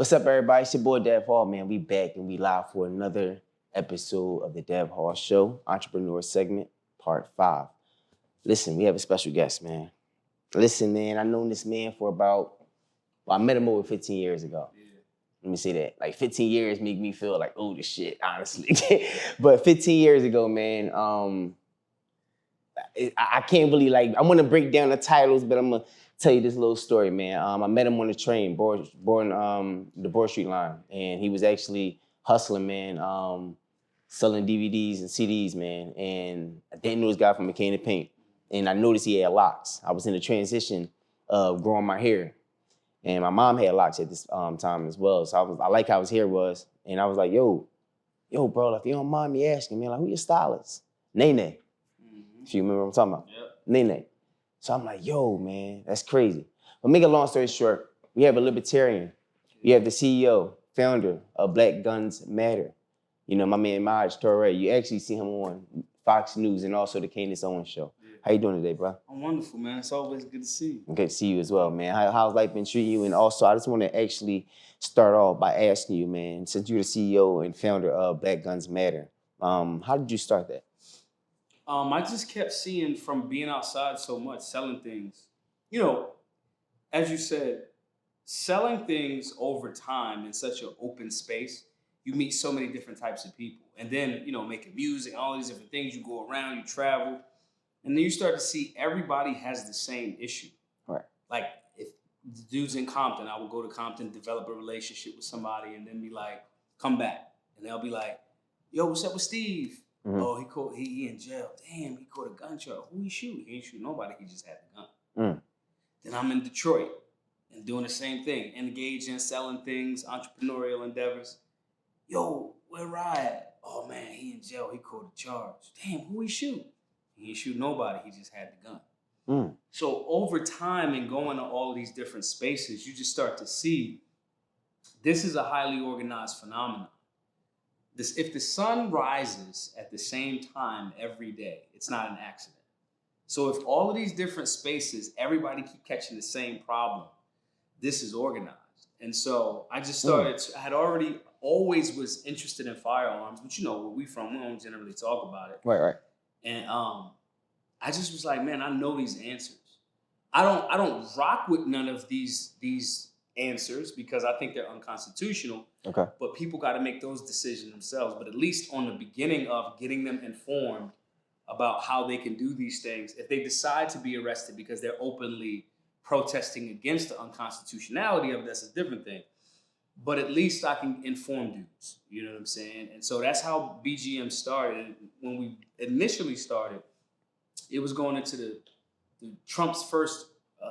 What's up, everybody? It's your boy Dev Hall, man. We back and we live for another episode of the Dev Hall Show, Entrepreneur Segment, Part 5. Listen, we have a special guest, man. Listen, man, I've known this man for I met him over 15 years ago. Yeah. Let me say that. Like 15 years make me feel like old as shit, honestly. But 15 years ago, man, I can't really I want to break down the titles, but I'm going to tell you this little story, man. I met him on the train, born the Broad Street line, and he was actually hustling, man, selling DVDs and CDs, man. And I didn't know this guy from McCain and Paint, and I noticed he had locks. I was in the transition of growing my hair, and my mom had locks at this time as well. So I like how his hair was, and I was like, yo, bro, if you don't mind me asking, man, like, who your stylist? Nene. If you remember what I'm talking about. Yep. Nene. So I'm like, yo, man, that's crazy. But make a long story short, we have a libertarian. We have the CEO, founder of Black Guns Matter. You know, my man Maj Toure. You actually see him on Fox News and also the Candace Owens show. Yeah. How you doing today, bro? I'm wonderful, man. It's always good to see you. Good to see you as well, man. How's life been treating you? And also, I just want to actually start off by asking you, man, since you're the CEO and founder of Black Guns Matter, how did you start that? I just kept seeing from being outside so much, selling things. You know, as you said, selling things over time in such an open space, you meet so many different types of people. And then, you know, making music, all these different things, you go around, you travel, and then you start to see everybody has the same issue. Right. Like, if the dude's in Compton, I would go to Compton, develop a relationship with somebody, and then be like, come back. And they'll be like, yo, what's up with Steve? Mm-hmm. Oh, he in jail. Damn, he caught a gunshot. Who he shoot? He ain't shoot nobody. He just had the gun. Mm. Then I'm in Detroit and doing the same thing, engaged in selling things, entrepreneurial endeavors. Yo, where Rye at? Oh man, he in jail. He caught a charge. Damn, who he shoot? He ain't shoot nobody. He just had the gun. Mm. So over time and going to all these different spaces, you just start to see this is a highly organized phenomenon. If the sun rises at the same time every day, it's not an accident. So if all of these different spaces, everybody keep catching the same problem, this is organized. And so I just started, I had always was interested in firearms, but you know, where we don't generally talk about it. Right. And I just was like, man, I know these answers. I don't rock with none of these answers because I think they're unconstitutional. Okay. But people got to make those decisions themselves. But at least on the beginning of getting them informed about how they can do these things, if they decide to be arrested because they're openly protesting against the unconstitutionality of this, is a different thing. But at least I can inform dudes. You know what I'm saying? And so that's how BGM started. When we initially started, it was going into the Trump's first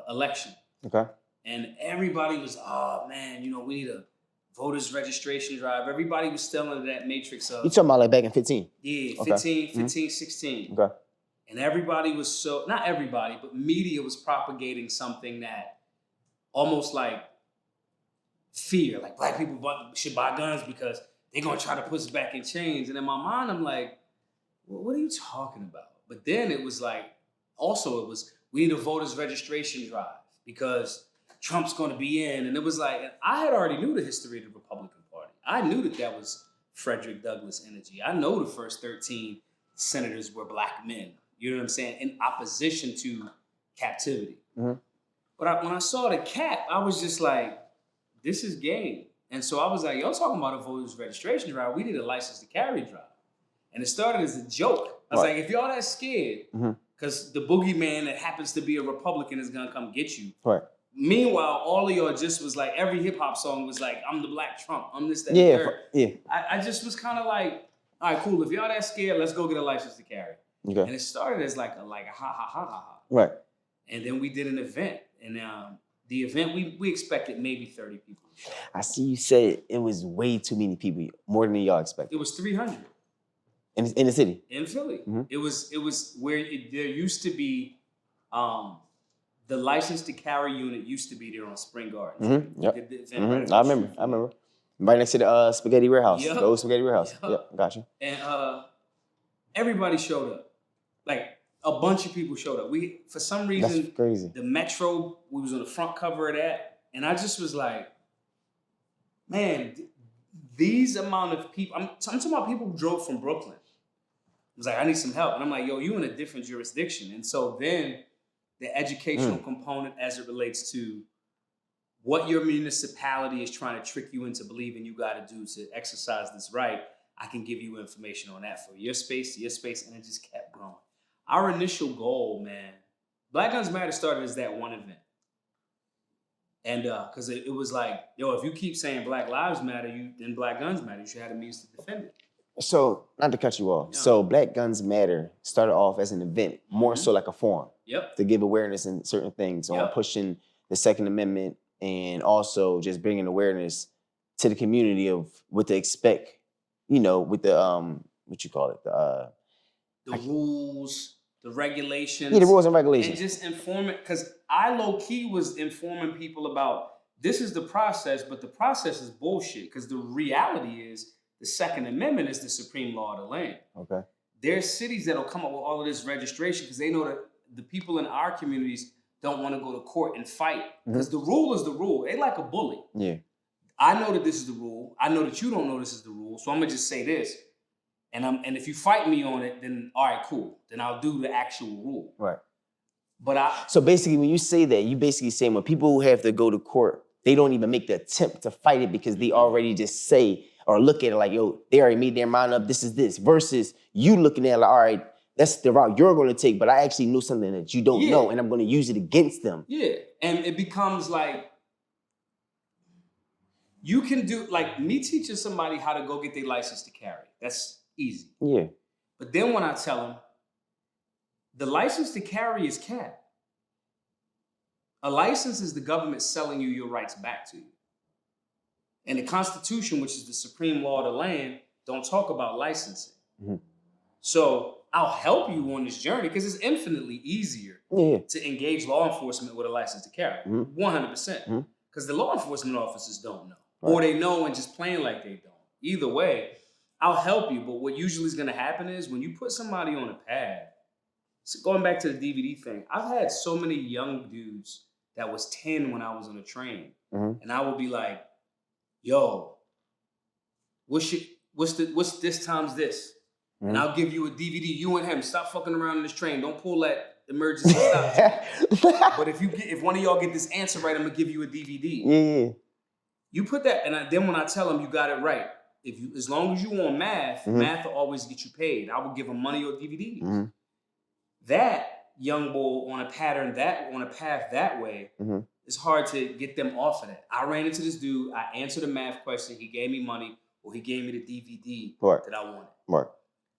election. Okay. And everybody was, oh man, you know, we need a voters registration drive. Everybody was still under that matrix of... You talking about like back in 15? Yeah, okay. 15, 16. Okay. And everybody was not everybody, but media was propagating something that almost like fear, like black people should buy guns because they're going to try to put us back in chains. And in my mind, I'm like, well, what are you talking about? But then it was like, we need a voters registration drive because Trump's going to be in. And it was like, I had already knew the history of the Republican Party. I knew that was Frederick Douglass energy. I know the first 13 senators were black men, you know what I'm saying, in opposition to captivity. Mm-hmm. But when I saw the cap, I was just like, this is game. And so I was like, y'all talking about a voters registration drive, we need a license to carry drive. And it started as a joke. I was like, if y'all that scared, because the boogeyman that happens to be a Republican is going to come get you. Right. Meanwhile, all of y'all just was like, every hip hop song was like, I'm the Black Trump, I'm this, that, yeah, third. Yeah. I just was kind of like, all right, cool. If y'all that scared, let's go get a license to carry. Okay. And it started as like a ha. Right. And then we did an event. And the event, we expected maybe 30 people. I see you said it was way too many people, more than y'all expected. It was 300. In the city? In Philly. Mm-hmm. It was where there used to be, the license to carry unit used to be there on Spring Gardens. Mm-hmm. Yep. Right, I remember. Right next to the Spaghetti Warehouse. Yep. The old Spaghetti Warehouse. Yep. Gotcha. And everybody showed up. Like, a bunch of people showed up. For some reason, that's crazy. The Metro, we was on the front cover of that. And I just was like, man, these amount of people, I'm talking about people who drove from Brooklyn. It was like, I need some help. And I'm like, yo, you in a different jurisdiction. And so then the educational component as it relates to what your municipality is trying to trick you into believing you got to do to exercise this right, I can give you information on that for your space, to your space, and it just kept growing. Our initial goal, man, Black Guns Matter started as that one event. And because it was like, yo, if you keep saying Black Lives Matter, then Black Guns Matter, you should have a means to defend it. So, not to cut you off, so Black Guns Matter started off as an event, more so like a forum, to give awareness in certain things on pushing the Second Amendment and also just bringing awareness to the community of what to expect, with the, what you call it? The rules, the regulations. Yeah, the rules and regulations. And just inform it, because I low-key was informing people about this is the process, but the process is bullshit, because the reality is the Second Amendment is the supreme law of the land. Okay. There's cities that'll come up with all of this registration because they know that the people in our communities don't want to go to court and fight, because the rule is the rule. They like a bully. Yeah. I know that this is the rule. I know that you don't know this is the rule. So I'm gonna just say this. And if you fight me on it, then all right, cool. Then I'll do the actual rule. Right. But so basically, when you say that, you basically saying when people have to go to court, they don't even make the attempt to fight it because they already just say or look at it like, yo, they already made their mind up, this is this. Versus you looking at it like, all right, that's the route you're going to take, but I actually know something that you don't know, and I'm going to use it against them. Yeah, and it becomes like, you can do, like me teaching somebody how to go get their license to carry. That's easy. Yeah. But then when I tell them, the license to carry is capped. A license is the government selling you your rights back to you. And the Constitution, which is the supreme law of the land, don't talk about licensing. So I'll help you on this journey because it's infinitely easier to engage law enforcement with a license to carry. 100%. Because the law enforcement officers don't know. Or they know and just playing like they don't. Either way, I'll help you. But what usually is going to happen is when you put somebody on a path, so going back to the DVD thing, I've had so many young dudes that was 10 when I was on a train. And I would be like, yo, what's this times this? And I'll give you a DVD, you and him, stop fucking around in this train. Don't pull that emergency stop. But if one of y'all get this answer right, I'm gonna give you a DVD. Yeah. You put that, and then when I tell them you got it right, as long as you want math, math will always get you paid. I will give them money or DVDs. That young boy on a path that way, it's hard to get them off of that. I ran into this dude, I answered a math question, he gave me money, or he gave me the DVD that I wanted. Right.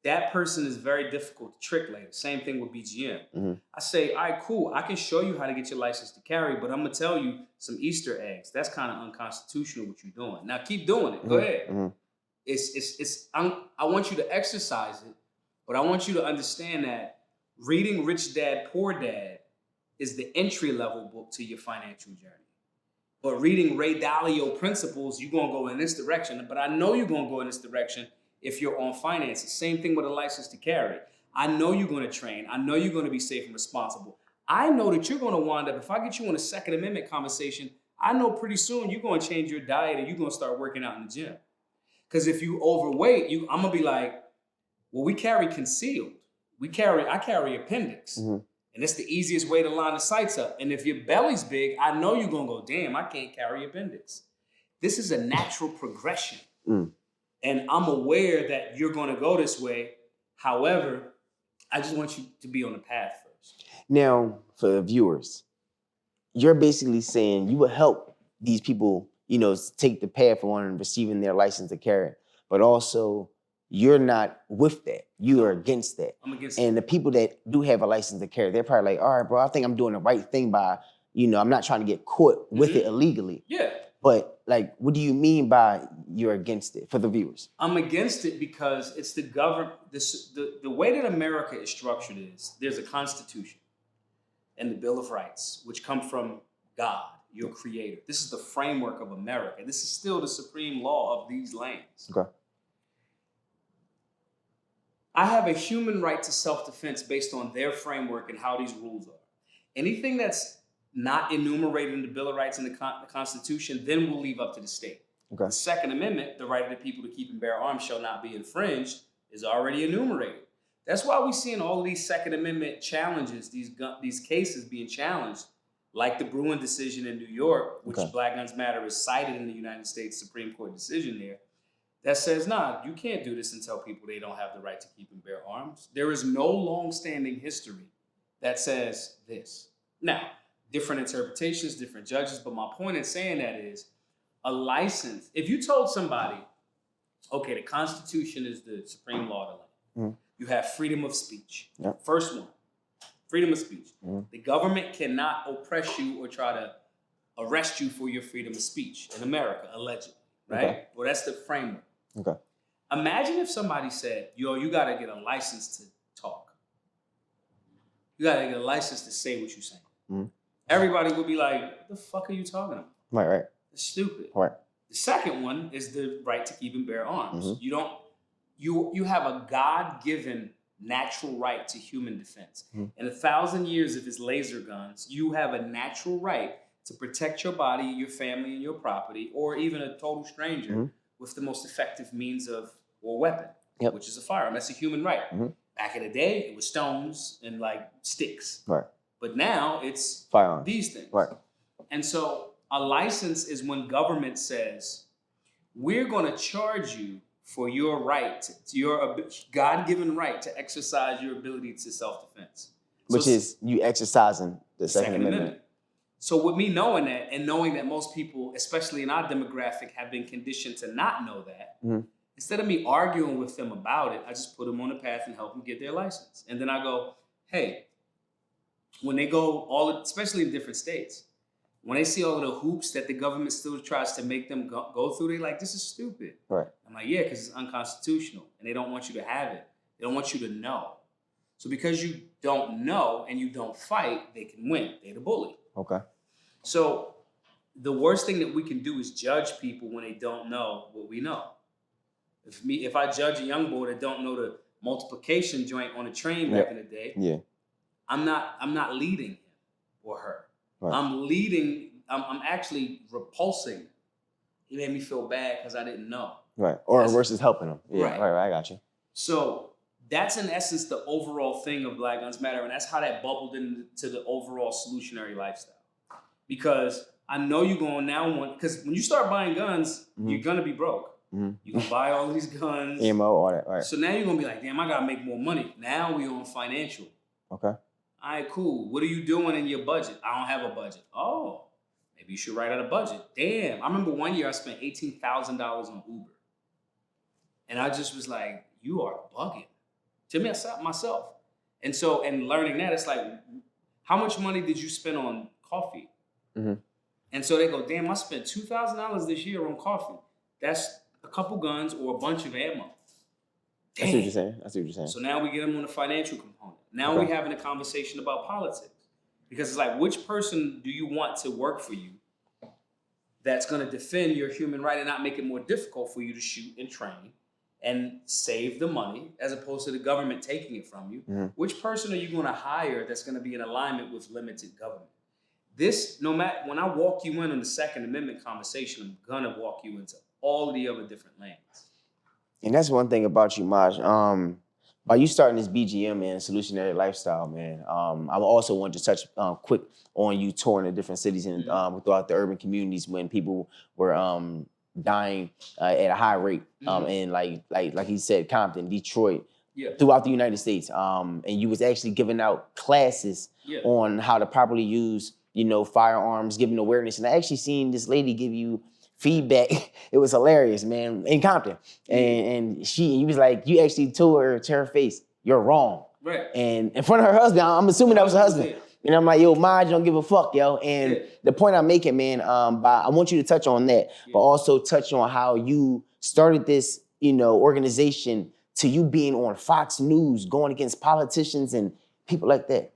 That person is very difficult to trick later. Same thing with BGM. I say, all right, cool. I can show you how to get your license to carry, but I'm going to tell you some Easter eggs. That's kind of unconstitutional what you're doing. Now keep doing it. Go ahead. I want you to exercise it, but I want you to understand that reading Rich Dad, Poor Dad is the entry-level book to your financial journey. But reading Ray Dalio Principles, you're going to go in this direction. But I know you're going to go in this direction if you're on finances. Same thing with a license to carry. I know you're going to train. I know you're going to be safe and responsible. I know that you're going to wind up, if I get you on a Second Amendment conversation, I know pretty soon you're going to change your diet and you're going to start working out in the gym. Because if you overweight, I'm going to be like, well, we carry concealed. I carry appendix. And it's the easiest way to line the sights up. And if your belly's big, I know you're going to go, damn, I can't carry appendix. This is a natural progression. And I'm aware that you're going to go this way. However, I just want you to be on the path first. Now, for the viewers, you're basically saying you will help these people, take the path on receiving their license to carry, but also you're not with that. You are against that. I'm against and it. The people that do have a license to carry, they're probably like, all right, bro, I think I'm doing the right thing by, I'm not trying to get caught with it illegally. Yeah. But what do you mean by you're against it for the viewers? I'm against it because it's the government. The way that America is structured is there's a Constitution and the Bill of Rights, which come from God, your creator. This is the framework of America. This is still the supreme law of these lands. Okay. I have a human right to self-defense based on their framework and how these rules are. Anything that's not enumerated in the Bill of Rights and the Constitution, then we'll leave up to the state. Okay. The Second Amendment, the right of the people to keep and bear arms shall not be infringed, is already enumerated. That's why we're seeing all of these Second Amendment challenges, these cases being challenged, like the Bruin decision in New York, which Black Guns Matter is cited in the United States Supreme Court decision there, that says, nah, you can't do this and tell people they don't have the right to keep and bear arms. There is no long-standing history that says this. Now, different interpretations, different judges, but my point in saying that is a license. If you told somebody, okay, the Constitution is the supreme law of the land. You have freedom of speech. Yep. First one, freedom of speech. The government cannot oppress you or try to arrest you for your freedom of speech in America, allegedly, right? Okay. Well, that's the framework. Okay. Imagine if somebody said, yo, you got to get a license to talk. You got to get a license to say what you're saying. Everybody would be like, what the fuck are you talking about? Right. It's stupid. Right. The second one is the right to keep and bear arms. You have a God-given natural right to human defense. In 1,000 years of his laser guns, you have a natural right to protect your body, your family, and your property, or even a total stranger with the most effective means of or weapon, which is a firearm. That's a human right. Back in the day, it was stones and like sticks. Right. But now it's firearms. These things. Right. And so a license is when government says, we're going to charge you for your right, to your God-given right to exercise your ability to self-defense. Which is you exercising the Second Amendment. So with me knowing that and knowing that most people, especially in our demographic, have been conditioned to not know that, instead of me arguing with them about it, I just put them on the path and help them get their license. And then I go, hey, when they go, especially in different states, when they see all of the hoops that the government still tries to make them go through, they're like, this is stupid. Right. I'm like, yeah, because it's unconstitutional. And they don't want you to have it. They don't want you to know. So because you don't know and you don't fight, they can win. They're the bully. Okay. So the worst thing that we can do is judge people when they don't know what we know. If I judge a young boy that don't know the multiplication joint on a train back in the day, I'm not leading him or her. Right. I'm actually repulsing. He made me feel bad because I didn't know. Right. Or versus helping them. Yeah. Right. I got you. So that's in essence the overall thing of Black Guns Matter, and that's how that bubbled into the overall solutionary lifestyle. Because I know you're going now because when you start buying guns, you're gonna be broke. You're gonna buy all these guns, ammo, all that. Right. So now you're gonna be like, damn, I gotta make more money. Now we on financial. Okay. All right, cool. What are you doing in your budget? I don't have a budget. Oh, maybe you should write out a budget. Damn, I remember one year I spent $18,000 on Uber. And I just was like, you are bugging. To me, myself. And so, and learning that, it's like, how much money did you spend on coffee? And so they go, damn, I spent $2,000 this year on coffee. That's a couple guns or a bunch of ammo. Damn. I see what you're saying. So now we get them on the financial component. Now we're having a conversation about politics. Because it's like, which person do you want to work for you that's going to defend your human right and not make it more difficult for you to shoot and train and save the money as opposed to the government taking it from you? Which person are you going to hire that's going to be in alignment with limited government? This, no matter, when I walk you in on the Second Amendment conversation, I'm going to walk you into all of the other different lanes. And that's one thing about you, Maj. By you starting this BGM, man, Solutionary Lifestyle, man, I also wanted to touch quick on you touring the different cities and throughout the urban communities when people were dying at a high rate. And like he said, Compton, Detroit, throughout the United States. And you was actually giving out classes on how to properly use, firearms, giving awareness. And I actually seen this lady give you feedback. It was hilarious, man, in Compton. And he was like, you actually told her to her face, you're wrong. Right. And in front of her husband, I'm assuming that was her husband. And I'm like, yo, Maj, don't give a fuck, yo. And the point I'm making, man, I want you to touch on that, but also touch on how you started this, organization to you being on Fox News, going against politicians and people like that.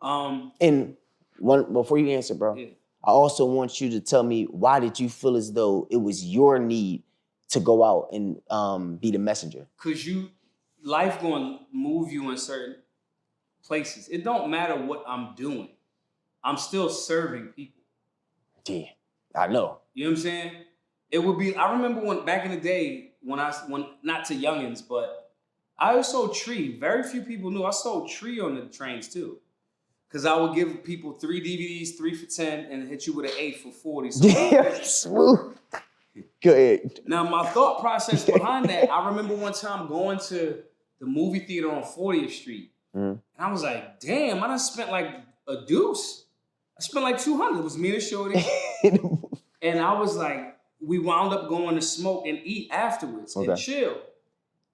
And before you answer, bro, I also want you to tell me, why did you feel as though it was your need to go out and be the messenger? Because life going to move you in certain places. It don't matter what I'm doing. I'm still serving people. Yeah, I know. You know what I'm saying? It would be. I remember when back in the day when not to youngins, but I sold tree. Very few people knew I sold tree on the trains too. Cause I would give people 3 DVDs, 3 for 10, and hit you with an 8 for 40. So Damn, smooth. Go ahead. now my thought process behind that, I remember one time going to the movie theater on 40th Street. And I was like, damn, I done spent like a deuce. I spent like 200. It was me and Shorty. And I was like, we wound up going to smoke and eat afterwards and chill.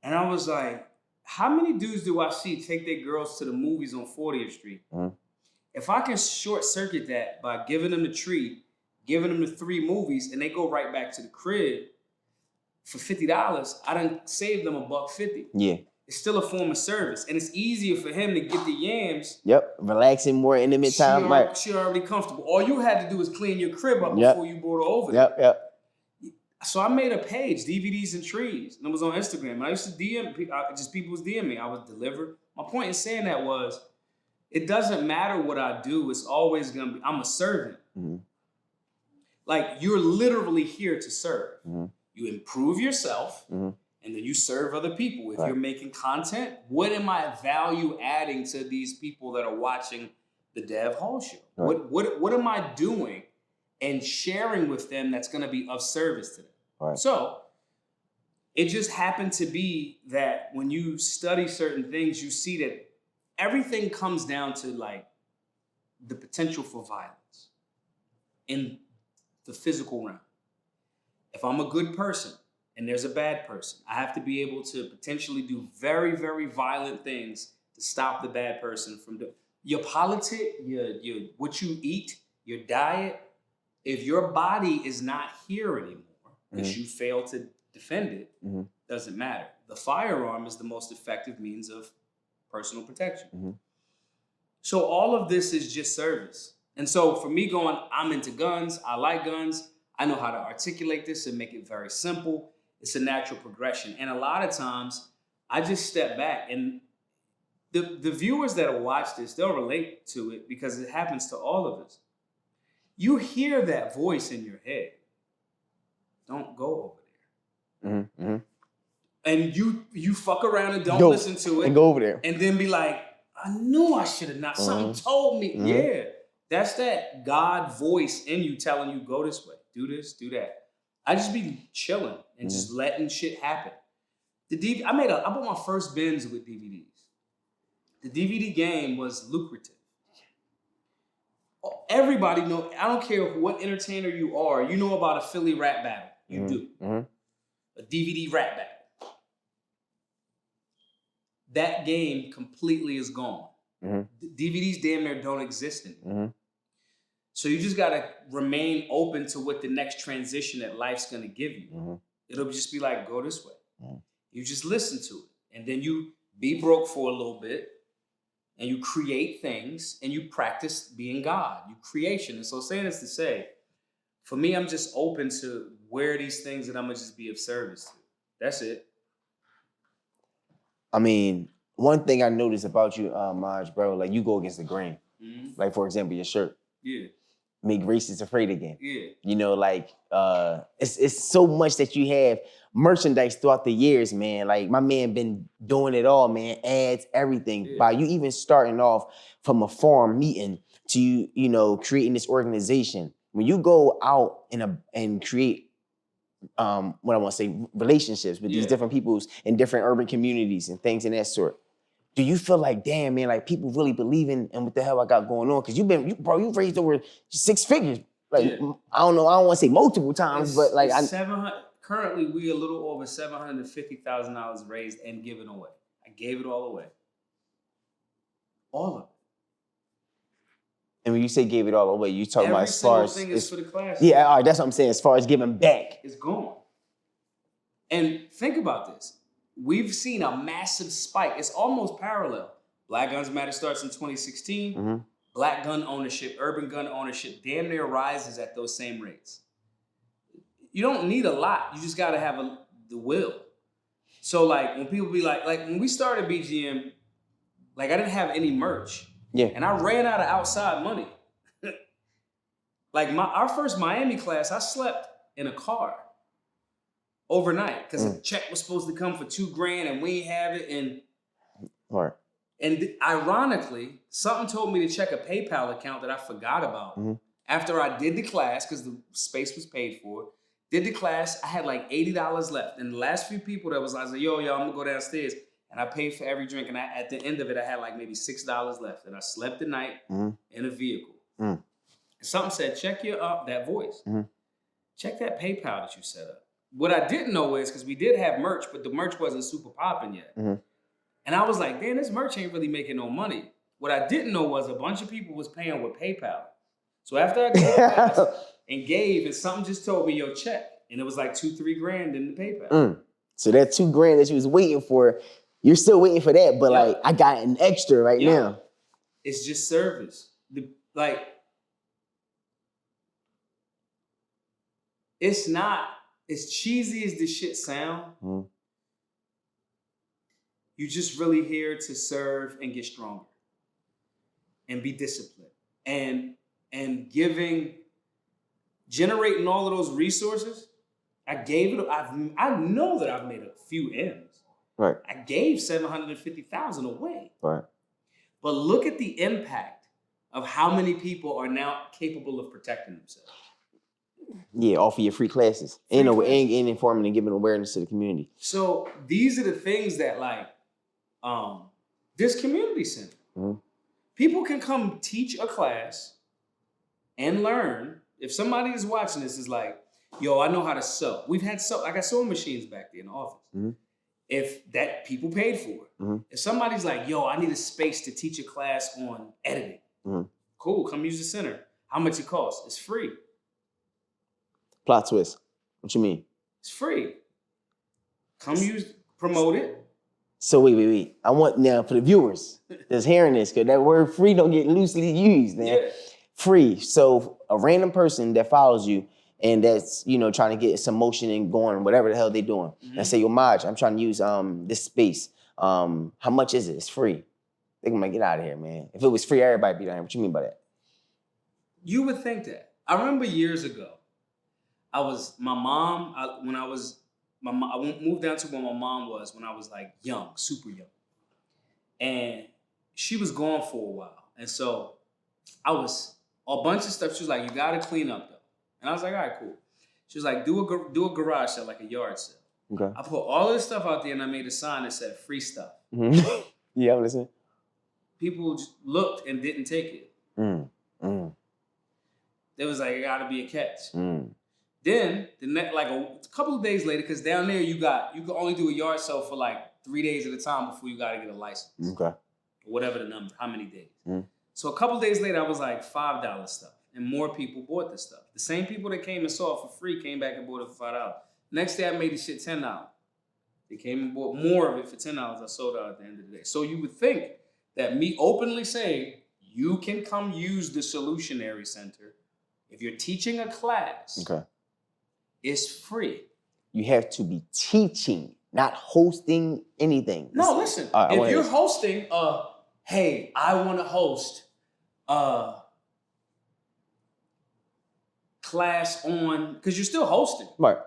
And I was like, how many dudes do I see take their girls to the movies on 40th Street? If I can short circuit that by giving them the tree, giving them the 3 movies, and they go right back to the crib for $50, I done saved them $150. Yeah. It's still a form of service. And it's easier for him to get the yams. Yep. Relaxing, more intimate time. Right. She already comfortable. All you had to do is clean your crib up before you brought her over there. Yep. So I made a page, DVDs and Trees, and it was on Instagram. And I used to DM, just people was DMing me. I would deliver. My point in saying that was, it doesn't matter what I do. It's always going to be, I'm a servant. Like, you're literally here to serve. You improve yourself, and then you serve other people. If you're making content, what am I value adding to these people that are watching the Dev Hall Show? What am I doing and sharing with them that's going to be of service to them? So it just happened to be that when you study certain things, you see that everything comes down to like the potential for violence in the physical realm. If I'm a good person and there's a bad person, I have to be able to potentially do very, very violent things to stop the bad person from doing your politic, your what you eat, your diet. If your body is not here anymore because you fail to defend it, doesn't matter. The firearm is the most effective means of personal protection. So all of this is just service. And so for me going, I'm into guns, I like guns, I know how to articulate this and make it very simple. It's a natural progression. And a lot of times I just step back, and the viewers that watch this, they'll relate to it because it happens to all of us. You hear that voice in your head. Don't go over there. And you fuck around and don't listen to it. And go over there. And then be like, I knew I should have not. Something told me. Yeah. That's that God voice in you telling you, go this way, do this, do that. I just be chilling and just letting shit happen. I bought my first bins with DVDs. The DVD game was lucrative. Everybody know, I don't care what entertainer you are, you know about a Philly rap battle. You do. A DVD rap battle. That game completely is gone. DVDs damn near don't exist anymore. So you just gotta remain open to what the next transition that life's gonna give you. It'll just be like, go this way. You just listen to it. And then you be broke for a little bit, and you create things, and you practice being God, you creation. And so saying this to say, for me, I'm just open to where these things that I'm gonna just be of service to. That's it. I mean, one thing I noticed about you, Maj, bro, like you go against the grain. Like, for example, your shirt. Yeah. Make racists afraid again. Yeah. You know, like it's so much that you have merchandise throughout the years, man. Like my man been doing it all, man. Ads, everything. Yeah. By you even starting off from a farm meeting to you know creating this organization. When you go out and create what I want to say relationships with these different peoples in different urban communities and things in that sort. Do you feel like, damn, man, like people really believe in what the hell I got going on? Because you raised over 6 figures. Like, I don't know, I don't want to say multiple times, but like, currently we a little over $750,000 raised and given away. I gave it all away. All of it. And when you say gave it all away, you talking about as far as every single thing is for the class. Yeah, all right, that's what I'm saying. As far as giving back, it's gone. And think about this. We've seen a massive spike. It's almost parallel. Black Guns Matter starts in 2016. Black gun ownership, urban gun ownership, damn near rises at those same rates. You don't need a lot. You just got to have the will. So like when people be like when we started BGM, like I didn't have any merch. Yeah. And I ran out of outside money. Like our first Miami class, I slept in a car overnight because a check was supposed to come for $2,000 and we ain't have it. Right. And ironically, something told me to check a PayPal account that I forgot about. After I did the class, because the space was paid for, did the class, I had like $80 left. And the last few people that was, I was like, yo, I'm gonna go downstairs. And I paid for every drink. And at the end of it, I had like maybe $6 left. And I slept the night in a vehicle. And something said, check your that voice. Check that PayPal that you set up. What I didn't know is, because we did have merch, but the merch wasn't super popping yet. And I was like, damn, this merch ain't really making no money. What I didn't know was a bunch of people was paying with PayPal. So after I did the class and gave, and something just told me, yo, check. And it was like $2,000-3,000 in the PayPal. So that $2,000 that you was waiting for, you're still waiting for that, but like I got an extra right now. It's just service. It's not as cheesy as this shit sound. You just really here to serve and get stronger and be disciplined and generating all of those resources. I know that I've made a few M's. Right. I gave $750,000 away. Right. But look at the impact of how many people are now capable of protecting themselves. Yeah, offer your free classes. And informing and giving awareness to the community. So these are the things that this community center. People can come teach a class and learn. If somebody is watching this is like, yo, I know how to sew. I got sewing machines back there in the office. If that people paid for. If somebody's like, yo, I need a space to teach a class on editing. Cool, come use the center. How much it costs? It's free. Plot twist. What you mean? It's free. Promote it. So wait. I want now for the viewers that's hearing this, because that word free don't get loosely used, man. Yeah. Free. So a random person that follows you and that's, trying to get some motion and going, whatever the hell they doing. And say, yo, Maj, I'm trying to use this space. How much is it? It's free. They gonna get out of here, man. If it was free, everybody be down here. What you mean by that? You would think that. I remember years ago, I moved down to where my mom was when I was like young, super young. And she was gone for a while. And so a bunch of stuff, she was like, you gotta clean up though. And I was like, all right, cool. She was like, do a garage sale, like a yard sale. Okay. I put all this stuff out there and I made a sign that said free stuff. Yeah, I'm listening. People just looked and didn't take it. There was like, it gotta be a catch. Then a couple of days later, because down there you can only do a yard sale for like 3 days at a time before you gotta get a license. Okay. Or whatever the number, how many days. So a couple of days later, I was like $5 stuff. And more people bought this stuff. The same people that came and saw it for free came back and bought it for $5. Next day I made the shit $10. They came and bought more of it for $10. I sold out at the end of the day. So you would think that me openly saying, you can come use the Solutionary Center. If you're teaching a class, it's free. You have to be teaching, not hosting anything. No, listen. If you're hosting hey, I want to host a class on, because you're still hosting. Right.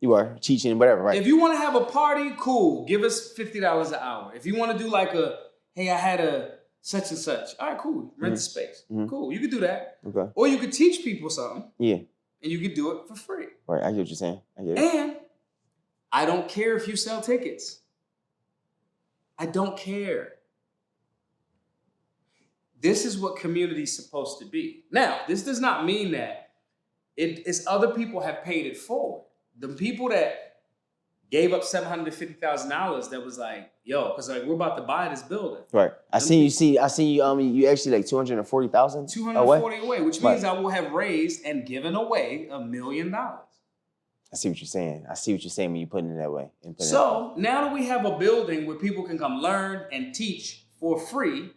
You are teaching, whatever, right? If you want to have a party, cool. Give us $50 an hour. If you want to do like hey, I had a such and such. All right, cool. Rent the space. Cool. You could do that. Okay. Or you could teach people something. Yeah. And you could do it for free. Right. I get what you're saying. I get it. And I don't care if you sell tickets. I don't care. This is what community is supposed to be. Now, this does not mean that it's other people have paid it forward. The people that gave up $750,000 that was like, yo, because like we're about to buy this building. Right. I see you you actually like 240,000 240 away, which means I will have raised and given away $1 million. I see what you're saying. I see what you're saying when you put it that way. So now that we have a building where people can come learn and teach for free.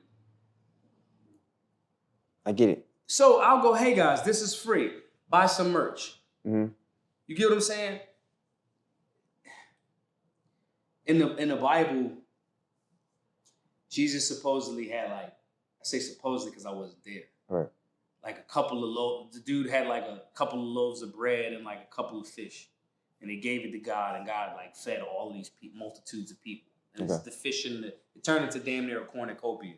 I get it. So I'll go, hey guys, this is free. Buy some merch. You get what I'm saying? In the Bible, Jesus supposedly had I say supposedly because I wasn't there. Right. like a couple of loaves. The dude had like a couple of loaves of bread and like a couple of fish, and they gave it to God, and God like fed all of these multitudes of people. And it's the fish and it turned into damn near a cornucopia.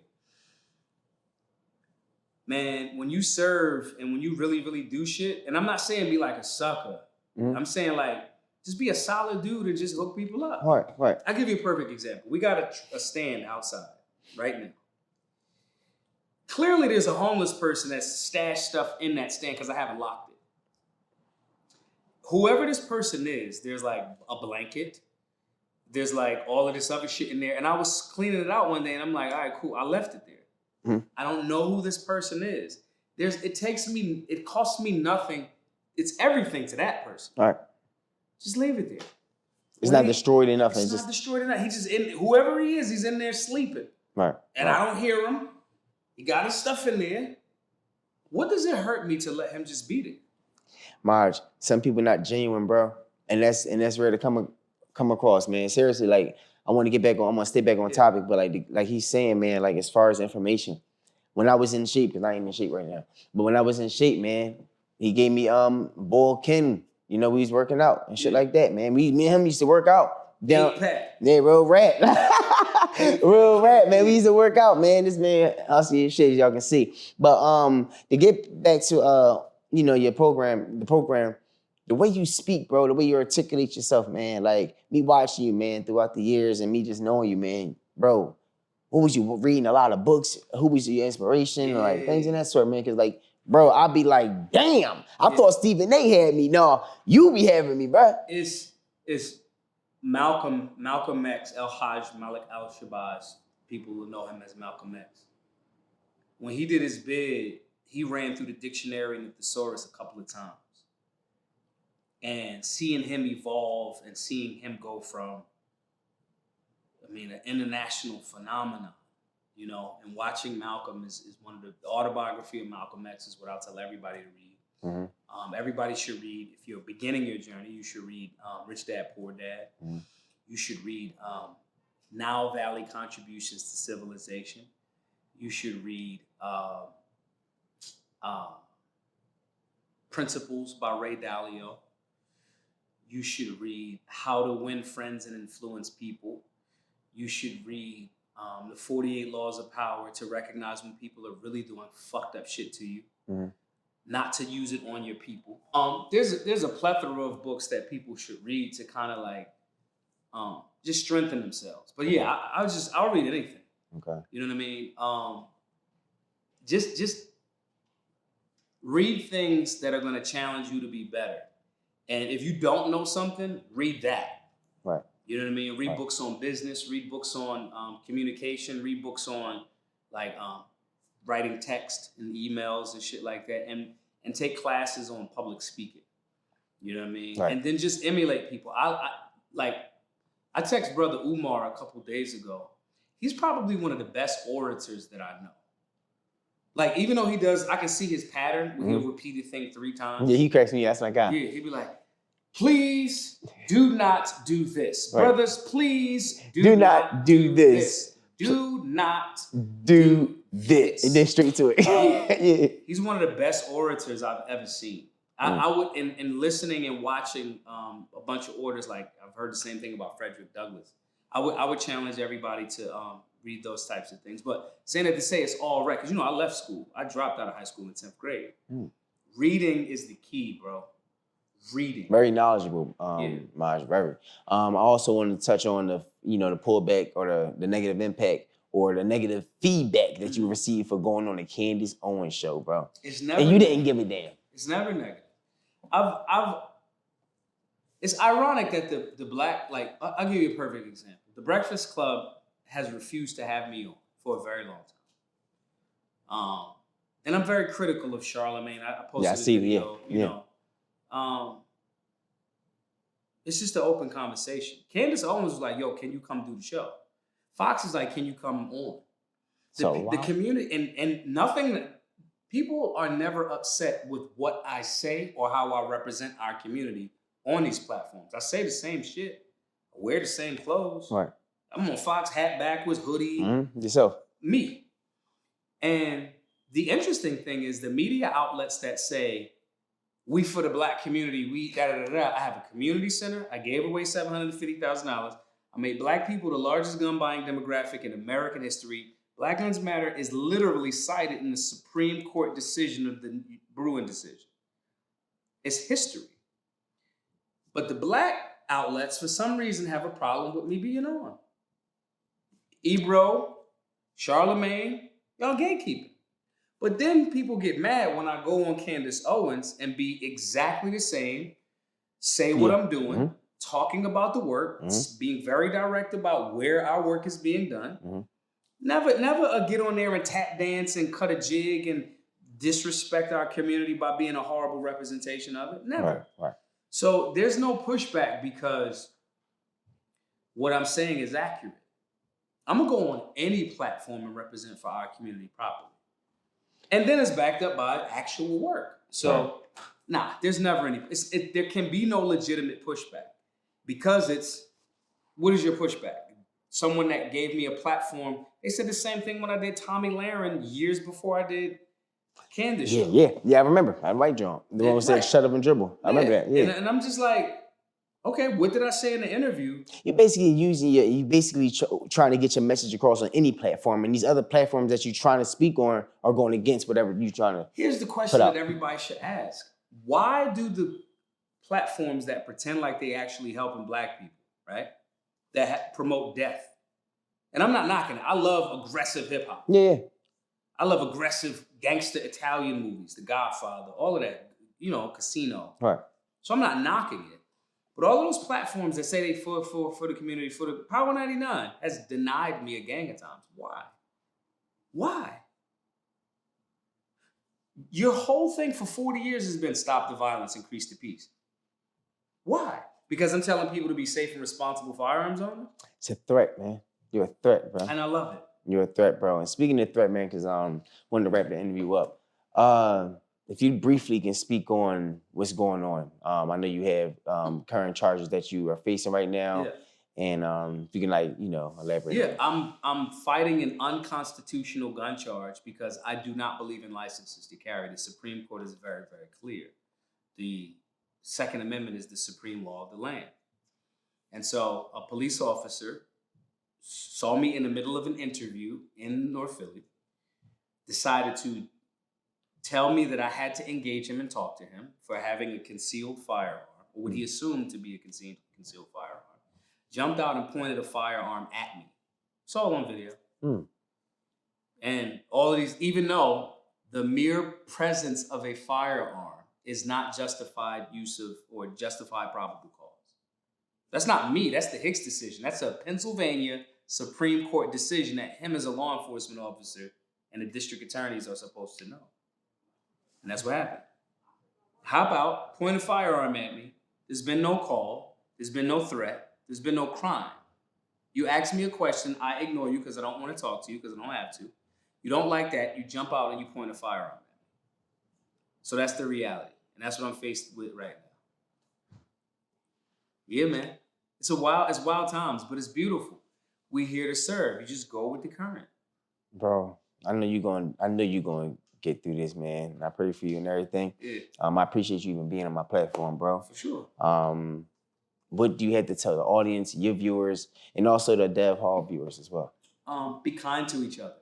Man, when you serve and when you really, really do shit, and I'm not saying be like a sucker. I'm saying like just be a solid dude and just hook people up. Right. I'll give you a perfect example. We got a stand outside right now. Clearly, there's a homeless person that's stashed stuff in that stand because I haven't locked it. Whoever this person is, there's like a blanket. There's like all of this other shit in there. And I was cleaning it out one day and I'm like, all right, cool. I left it there. I don't know who this person is. It costs me nothing. It's everything to that person. All right. Just leave it there. It's not destroyed enough. It's not destroyed enough. He's just whoever he is, he's in there sleeping. Right. And I don't hear him. He got his stuff in there. What does it hurt me to let him just beat it? Maj, some people not genuine, bro. And that's rare to come across, man. Seriously, like I'm gonna stay back on topic, but like he's saying, man, like as far as information, when I was in shape, because I ain't in shape right now, but when I was in shape, man, he gave me Bull Ken. You know, we was working out and shit like that, man. Me and him used to work out. Yeah, real rap. Real rap, man. We used to work out, man. This man hustle his shit, as y'all can see. But to get back to your program, the way you speak, bro, the way you articulate yourself, man, like me watching you, man, throughout the years and me just knowing you, man, bro, what was you reading? A lot of books? Who was your inspiration? Like things in that sort, man. Cause like, bro, I'd be like, damn, I thought Stephen A had me. No, you be having me, bro. It's Malcolm X, El-Hajj Malik al-Shabazz. People will know him as Malcolm X. When he did his bid, he ran through the dictionary and the thesaurus a couple of times. And seeing him evolve and seeing him go from, an international phenomenon, you know, and watching Malcolm is one of the autobiography of Malcolm X is what I'll tell everybody to read. Everybody should read. If you're beginning your journey, you should read Rich Dad, Poor Dad. You should read Now Valley Contributions to Civilization. You should read Principles by Ray Dalio. You should read How to Win Friends and Influence People. You should read the 48 Laws of Power to recognize when people are really doing fucked up shit to you. Not to use it on your people. There's a plethora of books that people should read to kind of like just strengthen themselves. But yeah, I'll read anything. Okay. You know what I mean? Just read things that are going to challenge you to be better. And if you don't know something, read that. Right. You know what I mean? Read books on business, read books on communication, read books on like writing text and emails and shit like that, and take classes on public speaking. You know what I mean? Right. And then just emulate people. I text brother Umar a couple days ago. He's probably one of the best orators that I know. Like, even though I can see his pattern where he'll repeat a thing 3 times. Yeah, he cracks me. That's my guy. Yeah, he'd be like, please do not do this. Right. Brothers, please do not do this. Do not do this. And then straight to it. Yeah. He's one of the best orators I've ever seen. I would, in listening and watching a bunch of orators, like I've heard the same thing about Frederick Douglass. I would challenge everybody to read those types of things. But saying that to say it's all right, because I left school. I dropped out of high school in 10th grade. Reading is the key, bro. Reading. Very knowledgeable, Maj, very. I also wanted to touch on the pullback or the negative impact or the negative feedback that you received for going on the Candace Owens show, bro. It's never. And you didn't give a damn. It's never negative. It's ironic that the black, like, I'll give you a perfect example. The Breakfast Club has refused to have me on for a very long time. And I'm very critical of Charlemagne. I posted this video, you know. It's just an open conversation. Candace Owens was like, yo, can you come do the show? Fox is like, can you come on? The community, and nothing, people are never upset with what I say or how I represent our community on these platforms. I say the same shit. I wear the same clothes. Right. I'm on Fox, hat backwards, hoodie. Yourself. Me. And The interesting thing is the media outlets that say, we for the black community, we da da da da. I have a community center. I gave away $750,000. I made black people the largest gun buying demographic in American history. Black Lives Matter is literally cited in the Supreme Court decision of the Bruin decision. It's history. But the black outlets, for some reason, have a problem with me being on. Ebro, Charlemagne, y'all gatekeeping. But then people get mad when I go on Candace Owens and be exactly the same, say what I'm doing, talking about the work, being very direct about where our work is being done. Never get on there and tap dance and cut a jig and disrespect our community by being a horrible representation of it. Never. Right. So there's no pushback because what I'm saying is accurate. I'm going to go on any platform and represent for our community properly. And then it's backed up by actual work. So, there's never any, there can be no legitimate pushback because it's, what is your pushback? Someone that gave me a platform, they said the same thing when I did Tommy Lahren years before I did Candace show. Yeah, I remember. I like John. The one who said, shut up and dribble. I remember that, yeah. And I'm just like, okay, what did I say in the interview? You're basically trying to get your message across on any platform, and these other platforms that you're trying to speak on are going against whatever you're trying to. Here's the question that everybody should ask: why do the platforms that pretend like they actually helping black people, right, that promote death? And I'm not knocking it. I love aggressive hip hop. Yeah. I love aggressive gangster Italian movies, The Godfather, all of that. Casino. Right. So I'm not knocking it. But all those platforms that say they for the community, for the Power 99 has denied me a gang of times. Why? Your whole thing for 40 years has been stop the violence, increase the peace. Why? Because I'm telling people to be safe and responsible firearms owners? It's a threat, man. You're a threat, bro. And I love it. You're a threat, bro. And speaking of threat, man, because I wanted to wrap the interview up. If you briefly can speak on what's going on. I know you have current charges that you are facing right now. Yeah. And if you can elaborate. Yeah, I'm fighting an unconstitutional gun charge because I do not believe in licenses to carry. The Supreme Court is very, very clear. The Second Amendment is the supreme law of the land. And so a police officer saw me in the middle of an interview in North Philly, decided to tell me that I had to engage him and talk to him for having a concealed firearm, or what he assumed to be a concealed firearm, jumped out and pointed a firearm at me. It's all on video. And all of these, even though the mere presence of a firearm is not justified use of or justified probable cause. That's not me, that's the Hicks decision. That's a Pennsylvania Supreme Court decision that him as a law enforcement officer and the district attorneys are supposed to know. And that's what happened. Hop out, point a firearm at me. There's been no call. There's been no threat. There's been no crime. You ask me a question, I ignore you because I don't want to talk to you because I don't have to. You don't like that, you jump out and you point a firearm at me. So that's the reality. And that's what I'm faced with right now. Yeah, man. It's wild times, but it's beautiful. We're here to serve. You just go with the current. Bro, I know you're going to get through this, man. I pray for you and everything. Yeah. I appreciate you even being on my platform, bro. For sure. What do you have to tell the audience, your viewers, and also the Dev Hall viewers as well? Be kind to each other.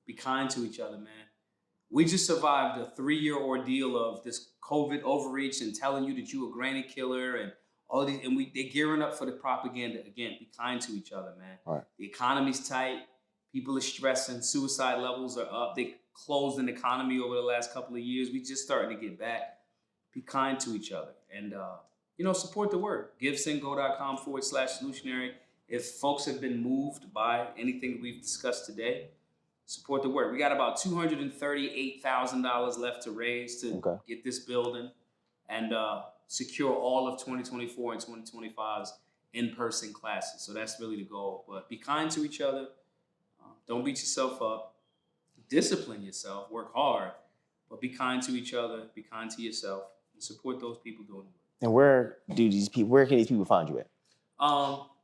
Be kind to each other, man. We just survived a 3-year ordeal of this COVID overreach and telling you that you a granny killer and all these, and they're gearing up for the propaganda again. Be kind to each other, man. Right. The economy's tight. People are stressing. Suicide levels are up. They closed an economy over the last couple of years. We just starting to get back. Be kind to each other. And, support the work. GiveSendGo.com/solutionary. If folks have been moved by anything we've discussed today, support the work. We got about $238,000 left to raise to get this building and secure all of 2024 and 2025's in-person classes. So that's really the goal. But be kind to each other. Don't beat yourself up. Discipline yourself. Work hard. But be kind to each other. Be kind to yourself. And support those people doing the work. And where can these people find you at?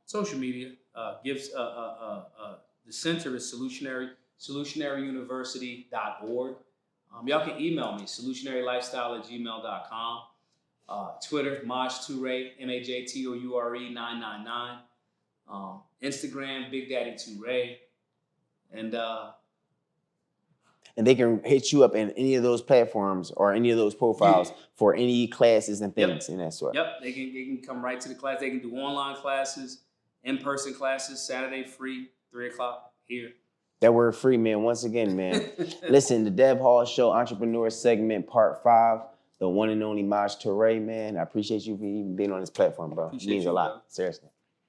Social media. The center is Solutionary solutionaryuniversity.org. Y'all can email me, solutionarylifestyle@gmail.com. Twitter, Maj Toure, MAJTOURE 999. Instagram, Big Daddy Toure. And they can hit you up in any of those platforms or any of those profiles for any classes and things in that sort. Yep, they can come right to the class. They can do online classes, in-person classes, Saturday free, 3 o'clock here. That word free, man. Once again, man. Listen, the Dev Hall Show Entrepreneur Segment Part 5, the one and only Maj Toure, man. I appreciate you for even being on this platform, bro. It means a lot. Seriously.